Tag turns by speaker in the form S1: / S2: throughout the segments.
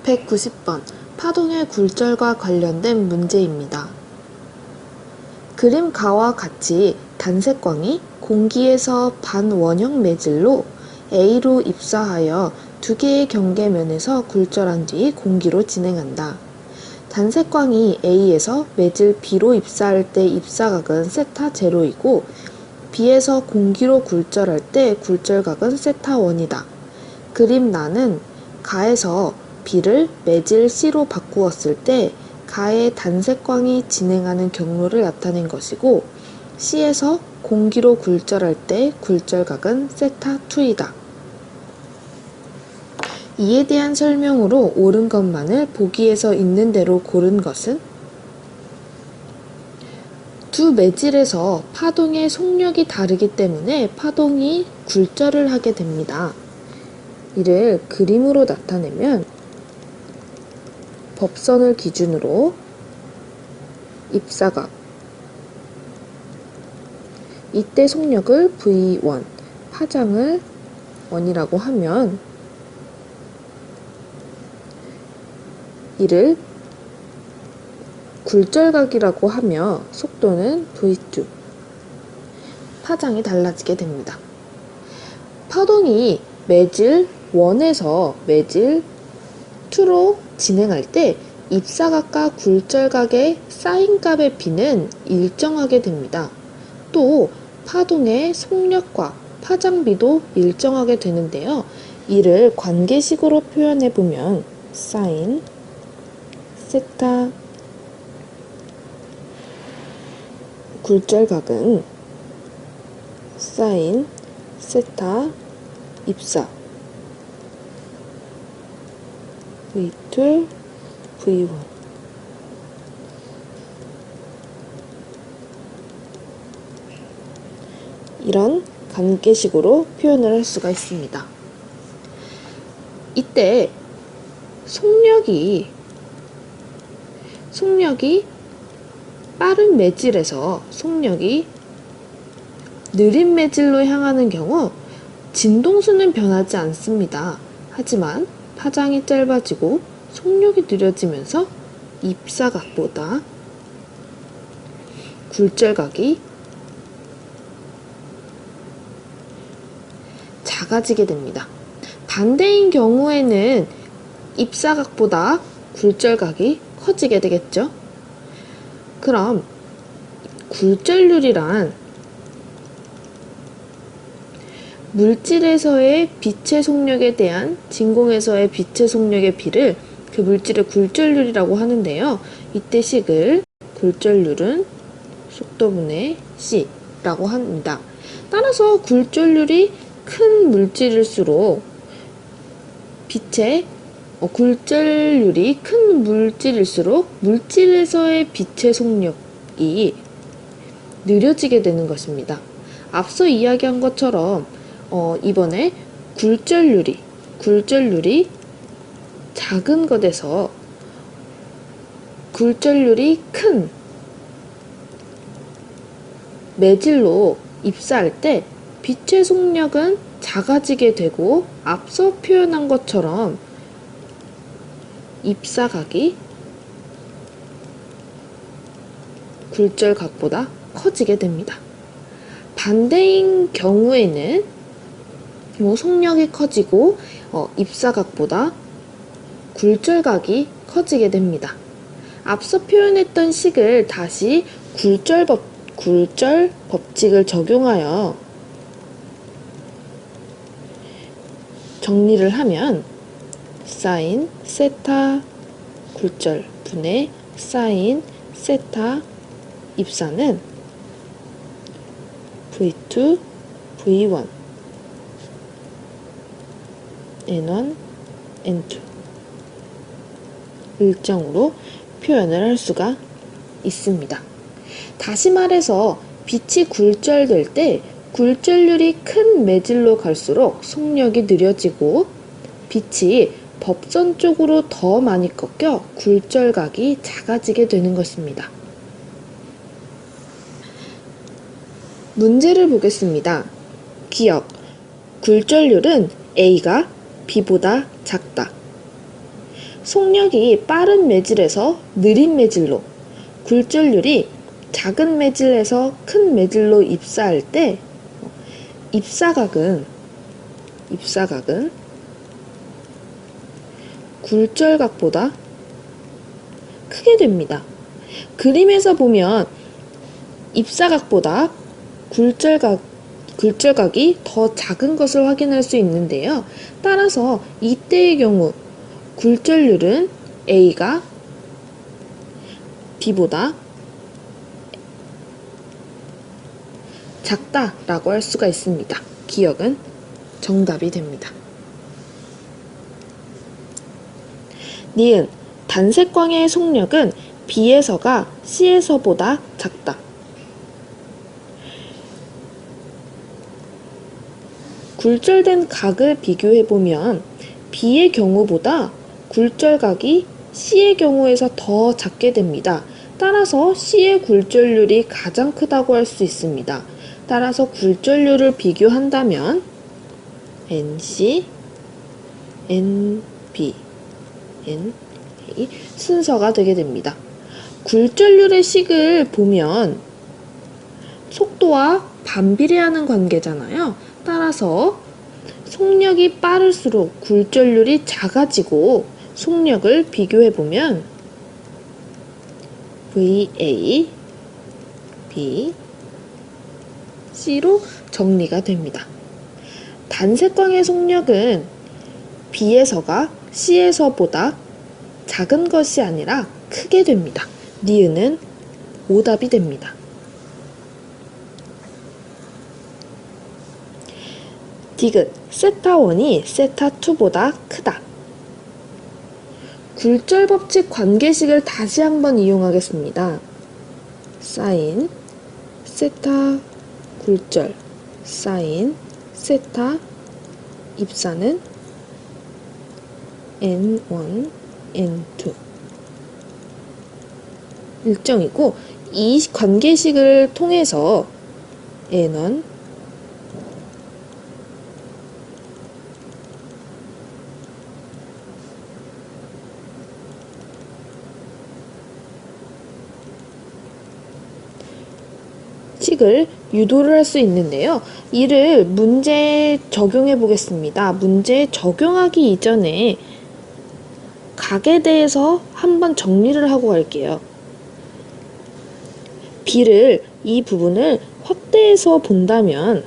S1: (190번) 파동의 굴절과 관련된 문제입니다. 그림 가와 같이 단색광이 공기에서 반원형 매질로 A로 입사하여 두 개의 경계면에서 굴절한 뒤 공기로 진행한다. 단색광이 A에서 매질 B로 입사할 때 입사각은 세타 제로이고 B에서 공기로 굴절할 때 굴절각은 세타 1이다. 그림 나는 가에서 B를 매질 C로 바꾸었을 때 가의 단색광이 진행하는 경로를 나타낸 것이고 C에서 공기로 굴절할 때 굴절각은 세타 2이다. 이에 대한 설명으로 옳은 것만을 보기에서 있는 대로 고른 것은 두 매질에서 파동의 속력이 다르기 때문에 파동이 굴절을 하게 됩니다. 이를 그림으로 나타내면 법선을 기준으로 입사각, 이때 속력을 V1, 파장을 1이라고 하면 이를 굴절각이라고 하며 속도는 V2, 파장이 달라지게 됩니다. 파동이 매질 1에서 매질 2로 진행할 때 입사각과 굴절각의 사인값의 B는 일정하게 됩니다. 또 파동의 속력과 파장비도 일정하게 되는데요. 이를 관계식으로 표현해보면 사인 세타 굴절각은 사인 세타 입사 V2 V1 이런 관계식으로 표현을 할 수가 있습니다. 이때 속력이 빠른 매질에서 속력이 느린 매질로 향하는 경우 진동수는 변하지 않습니다. 하지만 파장이 짧아지고 속력이 느려지면서 입사각보다 굴절각이 작아지게 됩니다. 반대인 경우에는 입사각보다 굴절각이 커지게 되겠죠. 그럼 굴절률이란 물질에서의 빛의 속력에 대한 진공에서의 빛의 속력의 비를 그 물질의 굴절률이라고 하는데요. 이때 식을 굴절률은 속도분의 C라고 합니다. 따라서 굴절률이 큰 물질일수록 굴절률이 큰 물질일수록 물질에서의 빛의 속력이 느려지게 되는 것입니다. 앞서 이야기한 것처럼 이번에 굴절률이 작은 것에서 굴절률이 큰 매질로 입사할 때 빛의 속력은 작아지게 되고 앞서 표현한 것처럼 입사각이 굴절각보다 커지게 됩니다. 반대인 경우에는 속력이 커지고 입사각보다 굴절각이 커지게 됩니다. 앞서 표현했던 식을 다시 굴절 법칙을 적용하여 정리를 하면 사인 세타 굴절 분의 사인 세타 입사는 V2 V1 N1 N2 일정으로 표현을 할 수가 있습니다. 다시 말해서 빛이 굴절될 때 굴절률이 큰 매질로 갈수록 속력이 느려지고 빛이 법선 쪽으로 더 많이 꺾여 굴절각이 작아지게 되는 것입니다. 문제를 보겠습니다. 기억, 굴절률은 A가 B보다 작다. 속력이 빠른 매질에서 느린 매질로, 굴절률이 작은 매질에서 큰 매질로 입사할 때 입사각은 굴절각보다 크게 됩니다. 그림에서 보면 입사각보다 굴절각이 더 작은 것을 확인할 수 있는데요. 따라서 이때의 경우 굴절률은 A가 B보다 작다라고 할 수가 있습니다. 기억은 정답이 됩니다. 니은 단색광의 속력은 B에서가 C에서보다 작다. 굴절된 각을 비교해보면 B의 경우보다 굴절각이 C의 경우에서 더 작게 됩니다. 따라서 C의 굴절률이 가장 크다고 할 수 있습니다. 따라서 굴절률을 비교한다면 NC, NB, NA 순서가 되게 됩니다. 굴절률의 식을 보면 속도와 반비례하는 관계잖아요. 따라서 속력이 빠를수록 굴절률이 작아지고 속력을 비교해보면 VA, B, C로 정리가 됩니다. 단색광의 속력은 B에서가 C에서보다 작은 것이 아니라 크게 됩니다. 니은은 오답이 됩니다. 디귿, 세타1이 세타2보다 크다. 굴절 법칙 관계식을 다시 한번 이용하겠습니다. 사인 세타 굴절 사인 세타 입사는 N1, N2 일정이고, 이 관계식을 통해서 N1, 식을 유도를 할 수 있는데요. 이를 문제에 적용해 보겠습니다. 문제에 적용하기 이전에 각에 대해서 한번 정리를 하고 갈게요. B를, 이 부분을 확대해서 본다면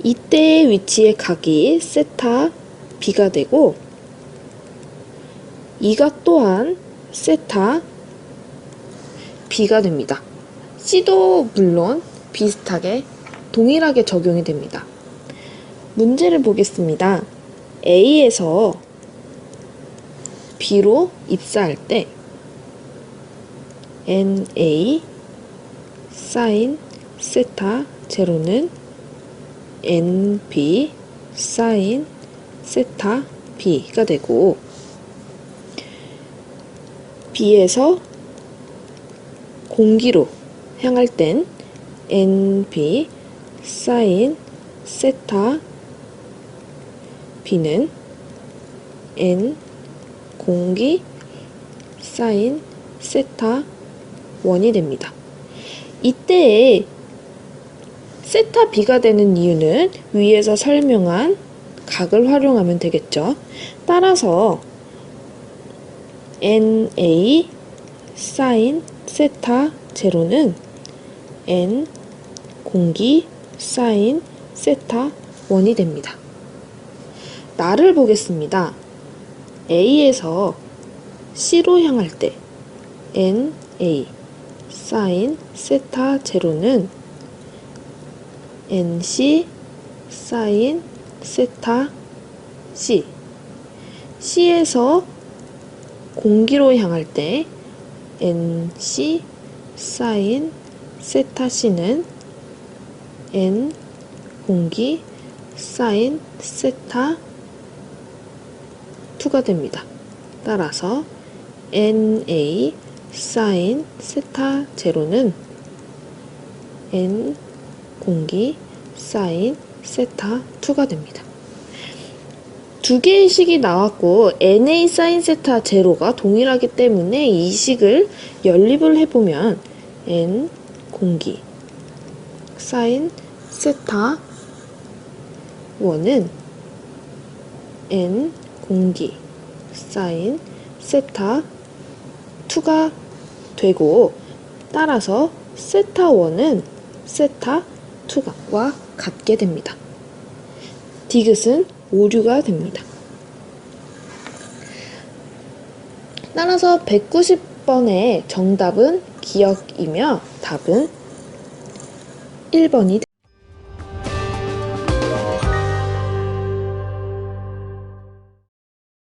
S1: 이때의 위치의 각이 세타 B가 되고, 이 각 또한 세타 B가 됩니다. C도 물론 비슷하게 동일하게 적용이 됩니다. 문제를 보겠습니다. A에서 B로 입사할 때 NA 사인 세타 제로는 NB 사인 세타 B가 되고, B에서 공기로 향할 땐 NB 사인 세타 B는 N 공기 사인 세타 1이 됩니다. 이때에 세타 B가 되는 이유는 위에서 설명한 각을 활용하면 되겠죠. 따라서 NA 사인 세타 제로는 N 공기 사인 세타 1이 됩니다. 나를 보겠습니다. A에서 C로 향할 때 NA 사인 세타 제로는 NC 사인 세타 C, C에서 공기로 향할 때 NC 사인 세타 C는 N 공기 사인 세타 2가 됩니다. 따라서 NA 사인 세타 제로는 n 공기 사인 세타 2가 됩니다. 두 개의 식이 나왔고 na 사인 세타 제로가 동일하기 때문에 이 식을 연립을 해보면 n 공기 사인 세타 1은 n 공기 사인 세타 2가 되고, 따라서 세타 1은 세타 2와 같게 됩니다. 디귿은 오류가 됩니다. 따라서 190번의 정답은 기역이며 답은 1번이 됩니다.